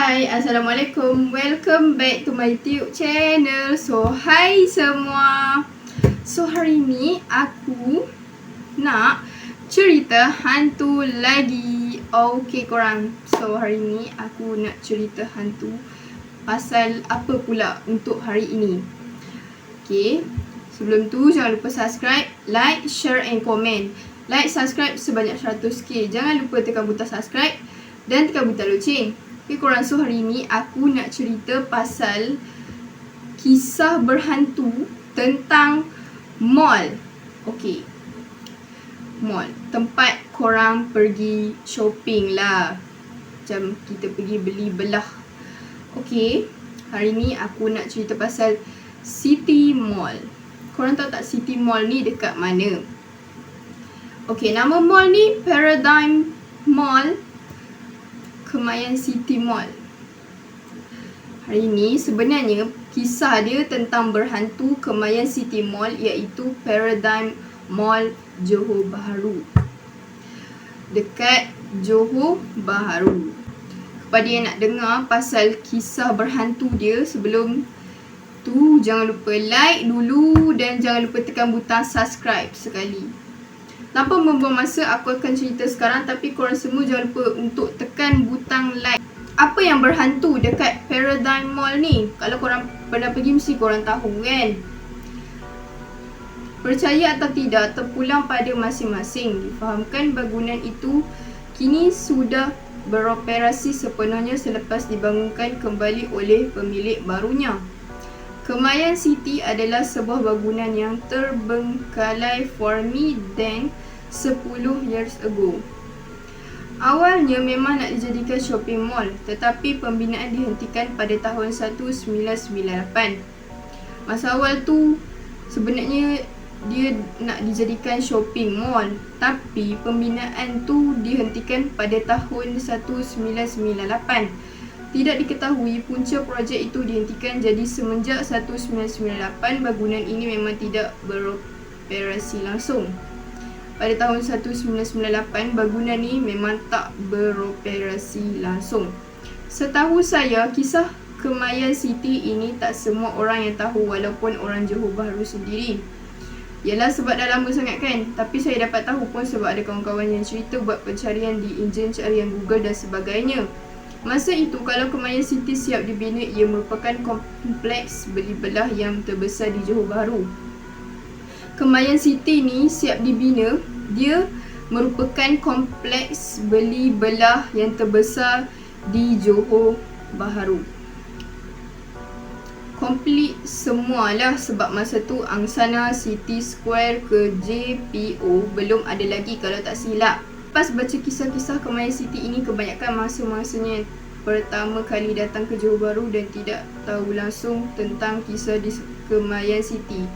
Hai, Assalamualaikum. Welcome back to my YouTube channel. So, hai semua. So, hari ni aku nak cerita hantu lagi. Okay korang. So, hari ni aku nak cerita hantu. Pasal apa pula untuk hari ini? Okay. Sebelum tu, jangan lupa subscribe, like, share and comment. Like, subscribe sebanyak 100k. Jangan lupa tekan butang subscribe dan tekan butang loceng. Okay korang, so hari ni aku nak cerita pasal kisah berhantu tentang mall. Okay, mall, tempat korang pergi shopping lah. Macam kita pergi beli belah. Okay, hari ni aku nak cerita pasal City Mall. Korang tahu tak City Mall ni dekat mana? Okay, nama mall ni Paradigm Mall, Kemayan City Mall. Hari ni sebenarnya kisah dia tentang berhantu Kemayan City Mall, iaitu Paradigm Mall Johor Bahru, dekat Johor Bahru. Kepada yang nak dengar pasal kisah berhantu dia, sebelum tu jangan lupa like dulu dan jangan lupa tekan butang subscribe sekali. Tanpa membuang masa, aku akan cerita sekarang, tapi korang semua jangan lupa untuk tekan butang like. Apa yang berhantu dekat Paradigm Mall ni? Kalau korang pernah pergi, mesti korang tahu kan? Percaya atau tidak, terpulang pada masing-masing. Difahamkan bangunan itu kini sudah beroperasi sepenuhnya selepas dibangunkan kembali oleh pemilik barunya. Kemayan City adalah sebuah bangunan yang terbengkalai for me than 10 years ago. Awalnya memang nak dijadikan shopping mall, tetapi pembinaan dihentikan pada tahun 1998. Masa awal tu sebenarnya dia nak dijadikan shopping mall, tapi pembinaan tu dihentikan pada tahun 1998. Tidak diketahui punca projek itu dihentikan, jadi semenjak 1998 bangunan ini memang tidak beroperasi langsung. Pada tahun 1998 bangunan ini memang tak beroperasi langsung. Setahu saya, kisah Kemayan City ini tak semua orang yang tahu, walaupun orang Johor Bahru sendiri. Yalah, sebab dah lama sangat kan. Tapi saya dapat tahu pun sebab ada kawan-kawan yang cerita buat pencarian di enjin carian Google dan sebagainya. Masa itu, kalau Kemayan City siap dibina, ia merupakan kompleks beli belah yang terbesar di Johor Bahru. Kemayan City ni siap dibina, dia merupakan kompleks beli belah yang terbesar di Johor Bahru. Komplit semualah, sebab masa tu Angsana City Square ke JPO belum ada lagi kalau tak silap. Lepas baca kisah-kisah Kemayan City ini, kebanyakan masa-masanya pertama kali datang ke Johor Bahru dan tidak tahu langsung tentang kisah di Kemayan City.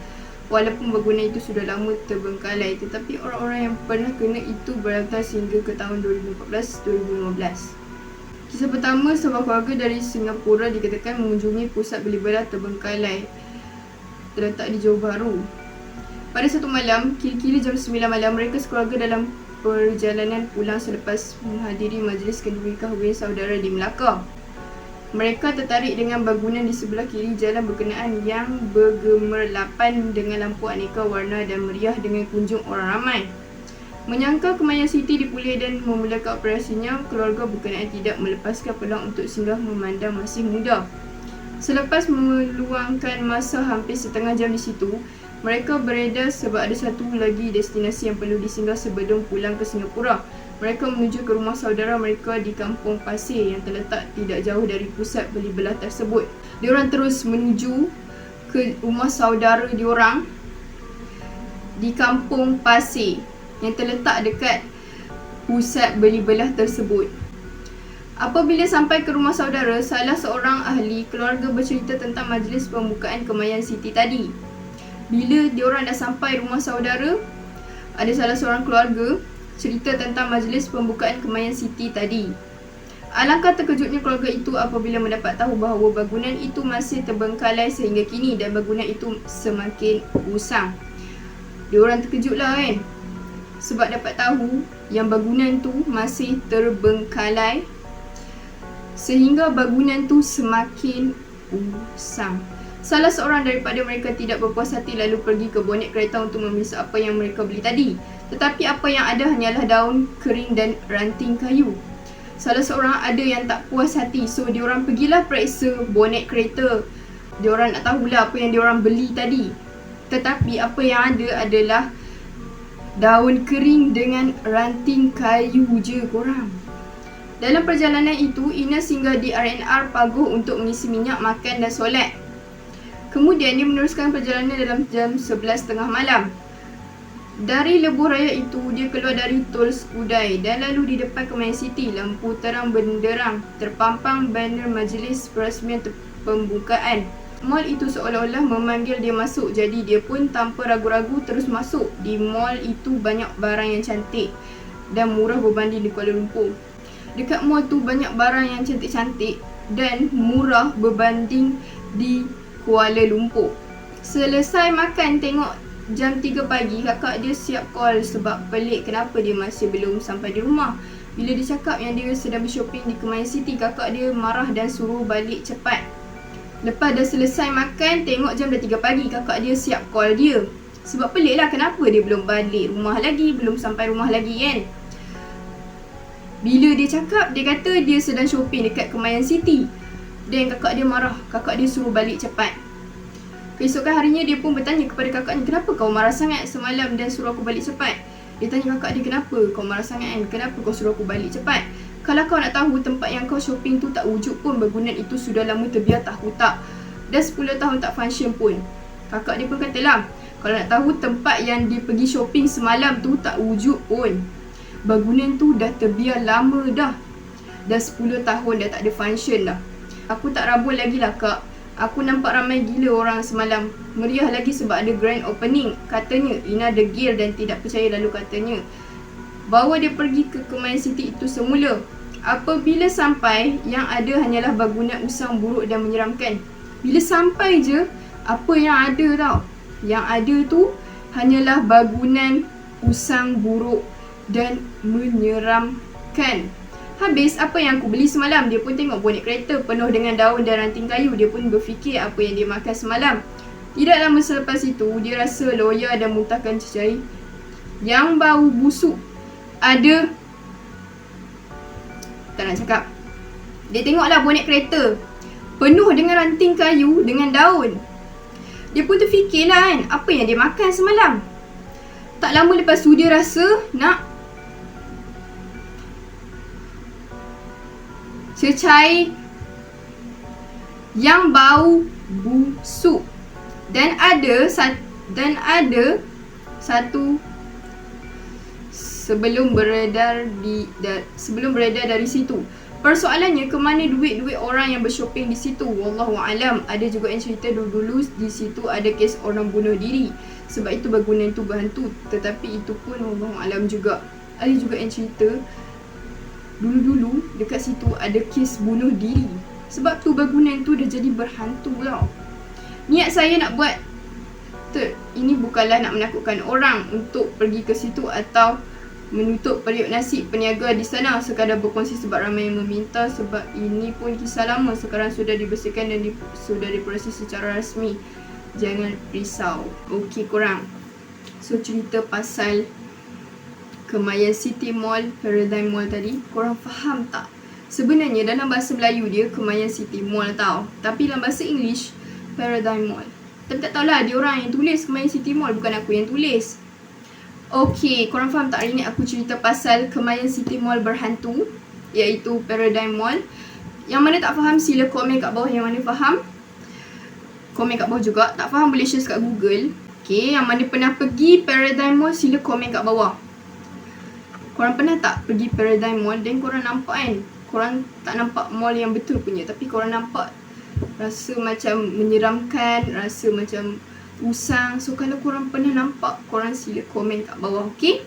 Walaupun bangunan itu sudah lama terbengkalai, tetapi orang-orang yang pernah kena itu berantas hingga ke tahun 2014-2015. Kisah pertama, sebuah keluarga dari Singapura dikatakan mengunjungi pusat beli belah terbengkalai terletak di Johor Bahru. Pada satu malam, kira-kira jam 9 malam, mereka sekeluarga dalam perjalanan pulang selepas menghadiri majlis kenduri kahwin saudara di Melaka. Mereka tertarik dengan bangunan di sebelah kiri jalan berkenaan yang bergemerlapan dengan lampu aneka warna dan meriah dengan kunjung orang ramai. Menyangka Kemayan City dipulih dan memulakan operasinya, keluarga berkenaan tidak melepaskan peluang untuk singgah memandang masih muda. Selepas meluangkan masa hampir setengah jam di situ, mereka beredar sebab ada satu lagi destinasi yang perlu disinggah sebelum pulang ke Singapura. Mereka menuju ke rumah saudara mereka di Kampung Pasir yang terletak tidak jauh dari pusat beli belah tersebut. Diorang terus menuju ke rumah saudara diorang di Kampung Pasir yang terletak dekat pusat beli belah tersebut. Apabila sampai ke rumah saudara, salah seorang ahli keluarga bercerita tentang majlis pembukaan Kemayan City tadi. Bila diorang dah sampai rumah saudara, ada salah seorang keluarga cerita tentang majlis pembukaan Kemayan City tadi. Alangkah terkejutnya keluarga itu apabila mendapat tahu bahawa bangunan itu masih terbengkalai sehingga kini dan bangunan itu semakin usang. Diorang terkejutlah kan, sebab dapat tahu yang bangunan tu masih terbengkalai sehingga bangunan tu semakin usang. Salah seorang daripada mereka tidak berpuas hati lalu pergi ke bonet kereta untuk memeriksa apa yang mereka beli tadi. Tetapi apa yang ada hanyalah daun kering dan ranting kayu. Salah seorang ada yang tak puas hati, so diorang pergilah periksa bonet kereta. Diorang nak tahulah apa yang diorang beli tadi. Tetapi apa yang ada adalah daun kering dengan ranting kayu je korang. Dalam perjalanan itu, Ina singgah di R&R Paguh untuk mengisi minyak, makan dan solat. Kemudian dia meneruskan perjalanan dalam jam 11.30 malam. Dari lebuh raya itu, dia keluar dari tol Skudai dan lalu di depan Kemayan City, lampu terang benderang, terpampang banner majlis perasmian pembukaan. Mall itu seolah-olah memanggil dia masuk, jadi dia pun tanpa ragu-ragu terus masuk. Di mall itu banyak barang yang cantik dan murah berbanding di Kuala Lumpur. Dekat mall tu banyak barang yang cantik-cantik dan murah berbanding di Kuala Lumpur. Selesai makan, tengok jam 3 pagi, kakak dia siap call sebab pelik kenapa dia masih belum sampai di rumah. Bila dia cakap yang dia sedang bershopping di Kemayan City, kakak dia marah dan suruh balik cepat. Lepas dah selesai makan, tengok jam dah 3 pagi, kakak dia siap call dia. Sebab pelik lah kenapa dia belum balik rumah lagi, belum sampai rumah lagi kan. Bila dia cakap, dia kata dia sedang shopping dekat Kemayan City. Dan kakak dia marah, kakak dia suruh balik cepat. Keesokan harinya dia pun bertanya kepada kakaknya, kenapa kau marah sangat semalam dan suruh aku balik cepat? Dia tanya kakak dia, kenapa kau marah sangat kan? Kenapa kau suruh aku balik cepat? Kalau kau nak tahu tempat yang kau shopping tu tak wujud pun, bangunan itu sudah lama terbiar tak hutak. Dah 10 tahun tak function pun. Kakak dia pun katalah, kalau nak tahu tempat yang dia pergi shopping semalam tu tak wujud pun. Bangunan tu dah terbiar lama dah. Dah 10 tahun dah tak ada function dah. Aku tak rabun lagi lah kak. Aku nampak ramai gila orang semalam. Meriah lagi sebab ada grand opening. Katanya Ina degil dan tidak percaya, lalu katanya bawa dia pergi ke Kemayan City itu semula. Apabila sampai, yang ada hanyalah bangunan usang buruk dan menyeramkan. Bila sampai je, apa yang ada tau? Yang ada tu hanyalah bangunan usang buruk dan menyeramkan. Habis apa yang aku beli semalam, dia pun tengok bonet kereta penuh dengan daun dan ranting kayu. Dia pun berfikir apa yang dia makan semalam. Tidak lama selepas itu, dia rasa loya dan muntahkan cecair yang bau busuk. Ada, tak nak cakap. Dia tengoklah bonet kereta penuh dengan ranting kayu dengan daun. Dia pun terfikirlah kan, apa yang dia makan semalam. Tak lama lepas tu dia rasa nak cecair yang bau busuk. Dan ada satu sebelum beredar dari situ. Persoalannya, ke mana duit-duit orang yang bershopping di situ? Wallahu alam. Ada juga yang cerita dulu-dulu di situ ada kes orang bunuh diri. Sebab itu bangunan itu berhantu. Tetapi itu pun wallahu alam juga. Ada juga yang cerita dulu-dulu dekat situ ada kes bunuh diri. Sebab tu bangunan tu dah jadi berhantu tau. Niat saya nak buat ini bukanlah nak menakutkan orang untuk pergi ke situ atau menutup periuk nasi peniaga di sana. Sekadar berkongsi sebab ramai yang meminta. Sebab ini pun kisah lama, sekarang sudah dibersihkan dan sudah diproses secara rasmi. Jangan risau. Okey korang, so cerita pasal Kemayan City Mall, Paradigm Mall tadi, korang faham tak? Sebenarnya dalam bahasa Melayu dia Kemayan City Mall tau, tapi dalam bahasa English Paradigm Mall. Tapi tak tahulah, dia orang yang tulis Kemayan City Mall, bukan aku yang tulis. Okey, korang faham tak? Hari ni aku cerita pasal Kemayan City Mall berhantu, iaitu Paradigm Mall. Yang mana tak faham sila komen kat bawah. Yang mana faham, komen kat bawah juga. Tak faham boleh share kat Google. Okey, yang mana pernah pergi Paradigm Mall sila komen kat bawah. Korang pernah tak pergi Paradigm Mall dan korang nampak kan, korang tak nampak mall yang betul punya, tapi korang nampak rasa macam menyeramkan, rasa macam usang. So kalau korang pernah nampak, korang sila komen kat bawah. Okay,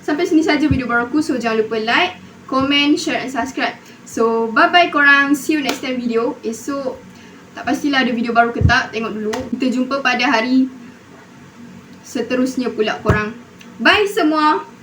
sampai sini saja video baru aku. So jangan lupa like, comment, share and subscribe. So bye bye korang, see you next time video. Esok tak pastilah ada video baru ke tak, tengok dulu. Kita jumpa pada hari seterusnya pula korang. Bye semua.